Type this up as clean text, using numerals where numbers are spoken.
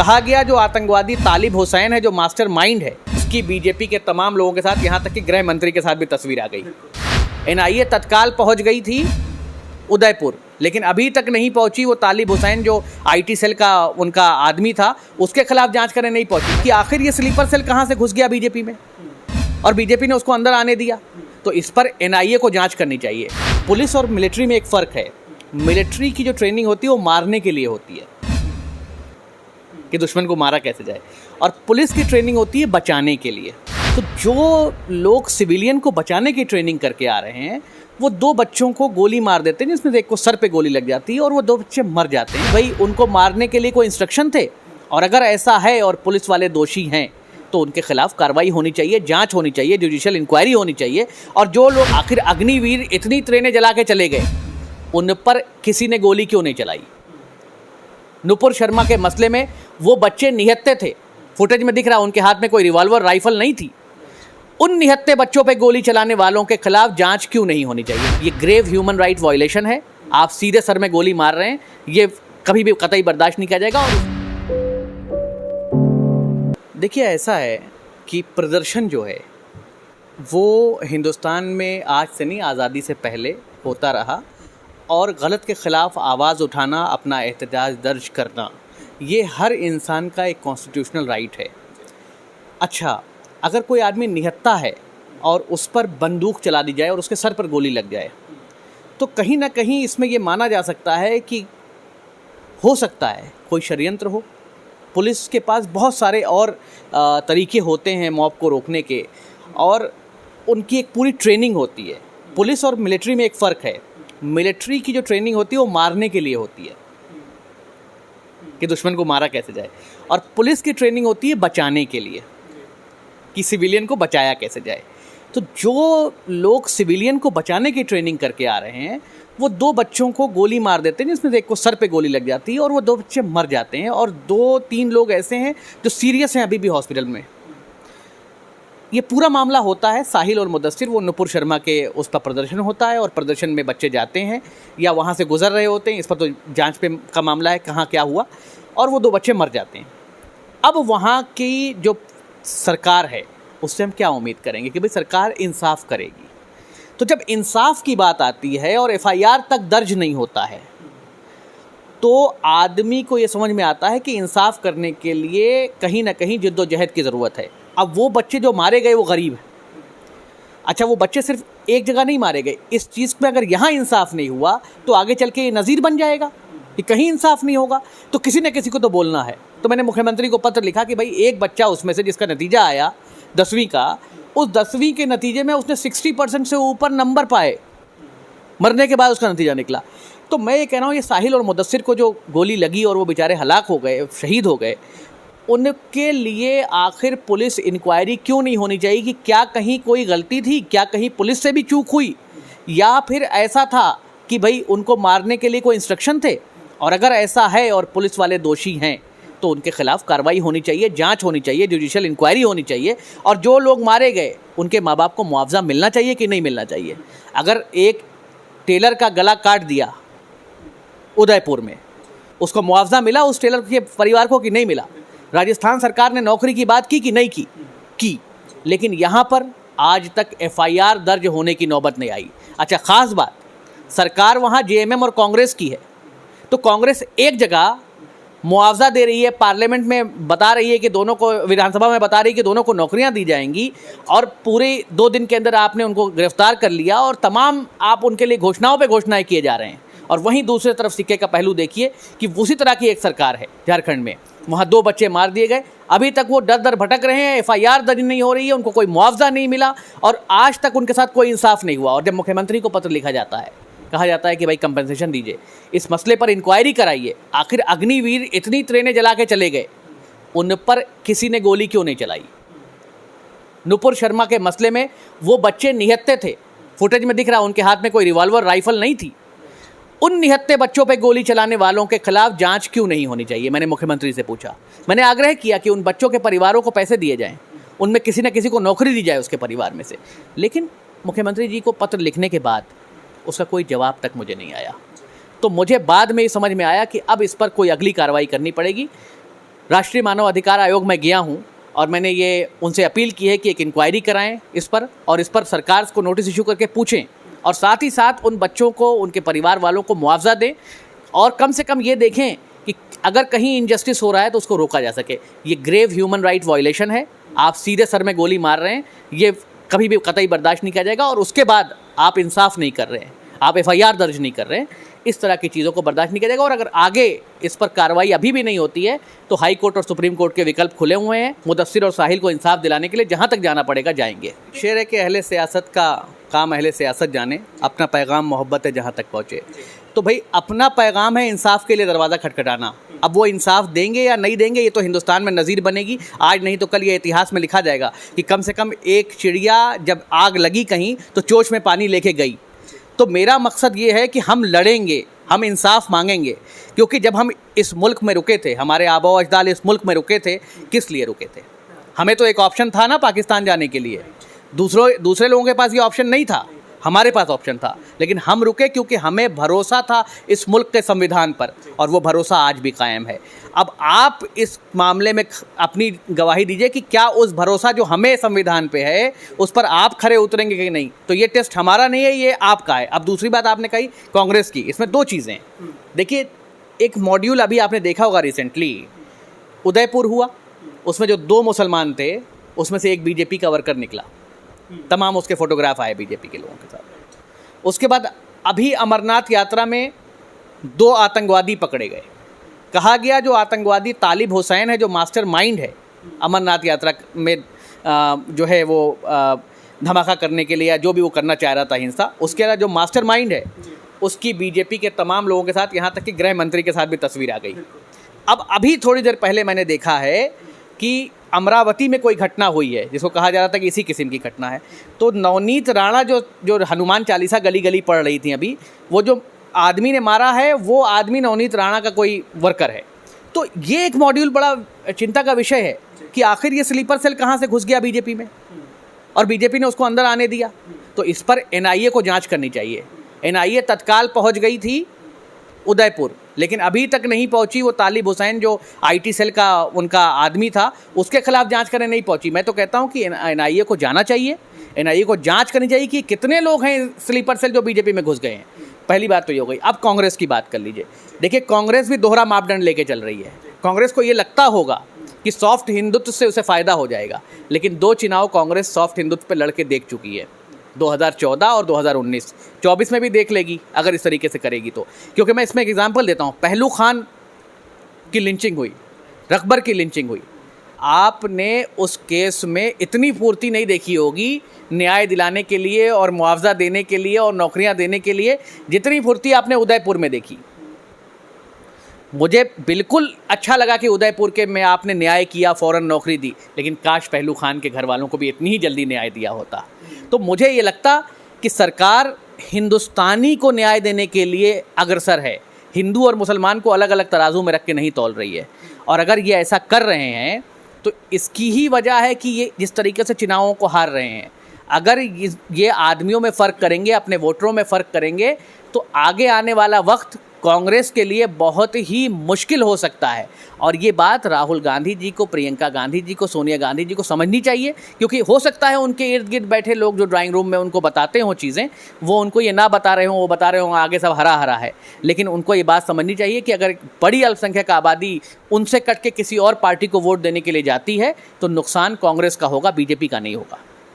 कहा गया जो आतंकवादी तालिब हुसैन है, जो मास्टरमाइंड है, उसकी बीजेपी के तमाम लोगों के साथ, यहाँ तक कि गृह मंत्री के साथ भी तस्वीर आ गई। एनआईए तत्काल पहुँच गई थी उदयपुर, लेकिन अभी तक नहीं पहुंची। वो तालिब हुसैन जो आईटी सेल का उनका आदमी था, उसके खिलाफ जांच करने नहीं पहुंची कि आखिर ये स्लीपर सेल कहां से घुस गया बीजेपी में और बीजेपी ने उसको अंदर आने दिया। तो इस पर एनआईए को जांच करनी चाहिए। पुलिस और मिलिट्री में एक फ़र्क है। मिलिट्री की जो ट्रेनिंग होती है वो मारने के लिए होती है कि दुश्मन को मारा कैसे जाए, और पुलिस की ट्रेनिंग होती है बचाने के लिए। तो जो लोग सिविलियन को बचाने की ट्रेनिंग करके आ रहे हैं, वो दो बच्चों को गोली मार देते हैं, जिसमें एक को सर पे गोली लग जाती है और वो दो बच्चे मर जाते हैं। भाई उनको मारने के लिए कोई इंस्ट्रक्शन थे? और अगर ऐसा है और पुलिस वाले दोषी हैं तो उनके खिलाफ कार्रवाई होनी चाहिए, जांच होनी चाहिए, जुडिशियल इंक्वायरी होनी चाहिए। और जो लोग आखिर अग्निवीर इतनी ट्रेनें जला के चले गए, उन पर किसी ने गोली क्यों नहीं चलाई? नुपुर शर्मा के मसले में वो बच्चे निहत्थे थे, फुटेज में दिख रहा, उनके हाथ में कोई रिवॉल्वर राइफल नहीं थी। उन निहत्थे बच्चों पे गोली चलाने वालों के खिलाफ जांच क्यों नहीं होनी चाहिए? ये ग्रेव ह्यूमन राइट वायलेशन है। आप सीधे सर में गोली मार रहे हैं, ये कभी भी कतई बर्दाश्त नहीं किया जाएगा। और देखिए, ऐसा है कि प्रदर्शन जो है वो हिंदुस्तान में आज से नहीं, आज़ादी से पहले होता रहा, और गलत के ख़िलाफ़ आवाज़ उठाना, अपना एहतजाज दर्ज करना, ये हर इंसान का एक कॉन्स्टिट्यूशनल राइट है। अच्छा, अगर कोई आदमी निहत्था है और उस पर बंदूक चला दी जाए और उसके सर पर गोली लग जाए, तो कहीं ना कहीं इसमें ये माना जा सकता है कि हो सकता है कोई षड्यंत्र हो। पुलिस के पास बहुत सारे और तरीके होते हैं मॉब को रोकने के, और उनकी एक पूरी ट्रेनिंग होती है। पुलिस और मिलिट्री में एक फ़र्क है। मिलिट्री की जो ट्रेनिंग होती है वो मारने के लिए होती है कि दुश्मन को मारा कैसे जाए, और पुलिस की ट्रेनिंग होती है बचाने के लिए कि सिविलियन को बचाया कैसे जाए। तो जो लोग सिविलियन को बचाने की ट्रेनिंग करके आ रहे हैं, वो दो बच्चों को गोली मार देते हैं, जिसमें एक को सर पे गोली लग जाती है और वो दो बच्चे मर जाते हैं, और 2-3 लोग ऐसे हैं जो सीरियस हैं, अभी भी हॉस्पिटल में। ये पूरा मामला होता है साहिल और मुदस्सिर, वो नुपुर शर्मा के उस पर प्रदर्शन होता है और प्रदर्शन में बच्चे जाते हैं या वहाँ से गुजर रहे होते हैं। इस पर तो जाँच पे का मामला है, कहाँ क्या हुआ, और वो दो बच्चे मर जाते हैं। अब वहाँ की जो सरकार है, उससे हम क्या उम्मीद करेंगे कि भाई सरकार इंसाफ करेगी। तो जब इंसाफ की बात आती है और एफआईआर तक दर्ज नहीं होता है, तो आदमी को ये समझ में आता है कि इंसाफ करने के लिए कहीं ना कहीं जिद्दोजहद की ज़रूरत है। अब वो बच्चे जो मारे गए वो गरीब हैं। अच्छा, वो बच्चे सिर्फ एक जगह नहीं मारे गए, इस चीज़ में अगर यहाँ इंसाफ नहीं हुआ तो आगे चल के ये नज़ीर बन जाएगा कि कहीं इंसाफ नहीं होगा, तो किसी न किसी को तो बोलना है। तो मैंने मुख्यमंत्री को पत्र लिखा कि भाई एक बच्चा उसमें से जिसका नतीजा आया 10वीं का, उस 10वीं के नतीजे में उसने 60% से ऊपर नंबर पाए, मरने के बाद उसका नतीजा निकला। तो मैं ये कह रहा हूँ, ये साहिल और मुदस्सिर को जो गोली लगी और वो बेचारे हलाक हो गए, शहीद हो गए, उनके लिए आखिर पुलिस इंक्वायरी क्यों नहीं होनी चाहिए कि क्या कहीं कोई गलती थी, क्या कहीं पुलिस से भी चूक हुई, या फिर ऐसा था कि भाई उनको मारने के लिए कोई इंस्ट्रक्शन थे? और अगर ऐसा है और पुलिस वाले दोषी हैं तो उनके खिलाफ कार्रवाई होनी चाहिए, जांच होनी चाहिए, जुडिशियल इंक्वायरी होनी चाहिए। और जो लोग मारे गए उनके माँ बाप को मुआवजा मिलना चाहिए कि नहीं मिलना चाहिए? अगर एक टेलर का गला काट दिया उदयपुर में, उसको मुआवजा मिला उस टेलर के परिवार को कि नहीं मिला? राजस्थान सरकार ने नौकरी की बात की कि नहीं की? लेकिन यहाँ पर आज तक एफआईआर दर्ज होने की नौबत नहीं आई। अच्छा, ख़ास बात, सरकार वहाँ जेएमएम और कांग्रेस की है, तो कांग्रेस एक जगह मुआवजा दे रही है, पार्लियामेंट में बता रही है कि दोनों को, विधानसभा में बता रही है कि दोनों को नौकरियां दी जाएंगी, और पूरे 2 दिन के अंदर आपने उनको गिरफ्तार कर लिया और तमाम आप उनके लिए घोषणाओं पे घोषणाएं किए जा रहे हैं। और वहीं दूसरी तरफ सिक्के का पहलू देखिए कि उसी तरह की एक सरकार है झारखंड में, वहाँ 2 बच्चे मार दिए गए, अभी तक वो दर दर भटक रहे हैं, एफआईआर दर्ज नहीं हो रही है, उनको कोई मुआवजा नहीं मिला और आज तक उनके साथ कोई इंसाफ नहीं हुआ। और जब मुख्यमंत्री को पत्र लिखा जाता है, कहा जाता है कि भाई कंपनसेशन दीजिए, इस मसले पर इंक्वायरी कराइए, आखिर अग्निवीर इतनी ट्रेनें जला के चले गए, उन पर किसी ने गोली क्यों नहीं चलाई? नुपुर शर्मा के मसले में वो बच्चे निहत्थे थे, फुटेज में दिख रहा, उनके हाथ में कोई रिवॉल्वर राइफल नहीं थी। उन निहत्थे बच्चों पे गोली चलाने वालों के खिलाफ जांच क्यों नहीं होनी चाहिए? मैंने मुख्यमंत्री से पूछा। मैंने आग्रह किया कि उन बच्चों के परिवारों को पैसे दिए जाएं, उनमें किसी न किसी को नौकरी दी जाए उसके परिवार में से। लेकिन मुख्यमंत्री जी को पत्र लिखने के बाद उसका कोई जवाब तक मुझे नहीं आया। तो मुझे बाद में ये समझ में आया कि अब इस पर कोई अगली कार्रवाई करनी पड़ेगी। राष्ट्रीय मानव अधिकार आयोग में गया हूँ और मैंने ये उनसे अपील की है कि एक इंक्वायरी कराएं इस पर, और इस पर सरकार को नोटिस इशू करके पूछें, और साथ ही साथ उन बच्चों को, उनके परिवार वालों को मुआवजा दें, और कम से कम ये देखें कि अगर कहीं इनजस्टिस हो रहा है तो उसको रोका जा सके। ये ग्रेव ह्यूमन राइट वायलेशन है, आप सीधे सर में गोली मार रहे हैं, ये कभी भी कतई बर्दाश्त नहीं किया जाएगा। और उसके बाद आप इंसाफ नहीं कर रहे हैं, आप FIR दर्ज नहीं कर रहे हैं, इस तरह की चीज़ों को बर्दाश्त नहीं किया जाएगा। और अगर आगे इस पर कार्रवाई अभी भी नहीं होती है तो हाई कोर्ट और सुप्रीम कोर्ट के विकल्प खुले हुए हैं। मुदस्सिर और साहिल को इंसाफ दिलाने के लिए जहाँ तक जाना पड़ेगा जाएंगे। शेर है कि अहले सियासत का काम अहले सियासत जाने, अपना पैगाम मोहब्बत है जहाँ तक पहुँचे। तो भाई अपना पैगाम है इंसाफ के लिए दरवाज़ा खटखटाना। अब वो इंसाफ देंगे या नहीं देंगे ये तो हिंदुस्तान में नज़ीर बनेगी, आज नहीं तो कल ये इतिहास में लिखा जाएगा कि कम से कम एक चिड़िया जब आग लगी कहीं तो चोंच में पानी लेके गई। तो मेरा मकसद ये है कि हम लड़ेंगे, हम इंसाफ मांगेंगे, क्योंकि जब हम इस मुल्क में रुके थे, हमारे आबा अजदाद इस मुल्क में रुके थे, किस लिए रुके थे? हमें तो एक ऑप्शन था ना पाकिस्तान जाने के लिए, दूसरे लोगों के पास ये ऑप्शन नहीं था, हमारे पास ऑप्शन था। लेकिन हम रुके क्योंकि हमें भरोसा था इस मुल्क के संविधान पर, और वो भरोसा आज भी कायम है। अब आप इस मामले में अपनी गवाही दीजिए कि क्या उस भरोसा जो हमें संविधान पे है उस पर आप खरे उतरेंगे कि नहीं। तो ये टेस्ट हमारा नहीं है, ये आपका है। अब दूसरी बात आपने कही कांग्रेस की, इसमें दो चीज़ें। देखिए, एक मॉड्यूल अभी आपने देखा होगा रिसेंटली उदयपुर हुआ, उसमें जो 2 मुसलमान थे उसमें से एक बीजेपी का वर्कर निकला, तमाम उसके फोटोग्राफ आए बीजेपी के लोगों के साथ। उसके बाद अभी अमरनाथ यात्रा में 2 आतंकवादी पकड़े गए। कहा गया जो आतंकवादी तालिब हुसैन है, जो मास्टर माइंड है अमरनाथ यात्रा में जो है वो धमाका करने के लिए या जो भी वो करना चाह रहा था हिंसा, उसके अलावा जो मास्टर माइंड है उसकी बीजेपी के तमाम लोगों के साथ, यहाँ तक कि गृह मंत्री के साथ भी तस्वीर आ गई। अब अभी थोड़ी देर पहले मैंने देखा है कि अमरावती में कोई घटना हुई है जिसको कहा जा रहा था कि इसी किस्म की घटना है। तो नवनीत राणा जो हनुमान चालीसा गली गली पढ़ रही थी अभी, वो जो आदमी ने मारा है वो आदमी नवनीत राणा का कोई वर्कर है। तो ये एक मॉड्यूल बड़ा चिंता का विषय है कि आखिर ये स्लीपर सेल कहाँ से घुस गया बीजेपी में, और बीजेपी ने उसको अंदर आने दिया। तो इस पर NIA को जांच करनी चाहिए। NIA तत्काल पहुंच गई थी उदयपुर, लेकिन अभी तक नहीं पहुंची। वो तालिब हुसैन जो IT सेल का उनका आदमी था उसके खिलाफ जांच करने नहीं पहुंची। मैं तो कहता हूं कि NIA को जाना चाहिए, NIA को जांच करनी चाहिए कि कितने लोग हैं स्लीपर सेल जो बीजेपी में घुस गए हैं। पहली बात तो ये हो गई। अब कांग्रेस की बात कर लीजिए। देखिए, कांग्रेस भी दोहरा मापदंड लेके चल रही है। कांग्रेस को ये लगता होगा कि सॉफ्ट हिंदुत्व से उसे फ़ायदा हो जाएगा, लेकिन 2 चुनाव कांग्रेस सॉफ्ट हिंदुत्व पर लड़के देख चुकी है, 2014 और 2019। 24 में भी देख लेगी अगर इस तरीके से करेगी तो। क्योंकि मैं इसमें एक एग्जांपल देता हूँ, पहलू खान की लिंचिंग हुई, रकबर की लिंचिंग हुई। आपने उस केस में इतनी फुर्ती नहीं देखी होगी न्याय दिलाने के लिए और मुआवजा देने के लिए और नौकरियां देने के लिए, जितनी फुर्ती आपने उदयपुर में देखी। मुझे बिल्कुल अच्छा लगा कि उदयपुर के में आपने न्याय किया, फ़ौरन नौकरी दी, लेकिन काश पहलू खान के घर वालों को भी इतनी ही जल्दी न्याय दिया होता। तो मुझे ये लगता कि सरकार हिंदुस्तानी को न्याय देने के लिए अग्रसर है, हिंदू और मुसलमान को अलग अलग तराजू में रख के नहीं तौल रही है। और अगर ये ऐसा कर रहे हैं तो इसकी ही वजह है कि ये जिस तरीके से चुनावों को हार रहे हैं। अगर ये आदमियों में फ़र्क करेंगे, अपने वोटरों में फ़र्क करेंगे, तो आगे आने वाला वक्त कांग्रेस के लिए बहुत ही मुश्किल हो सकता है। और ये बात राहुल गांधी जी को, प्रियंका गांधी जी को, सोनिया गांधी जी को समझनी चाहिए, क्योंकि हो सकता है उनके इर्द गिर्द बैठे लोग जो ड्राइंग रूम में उनको बताते हों चीज़ें, वो उनको ये ना बता रहे हों, वो बता रहे हों आगे सब हरा हरा है। लेकिन उनको ये बात समझनी चाहिए कि अगर बड़ी अल्पसंख्यक आबादी उनसे कट के किसी और पार्टी को वोट देने के लिए जाती है तो नुकसान कांग्रेस का होगा, बीजेपी का नहीं होगा।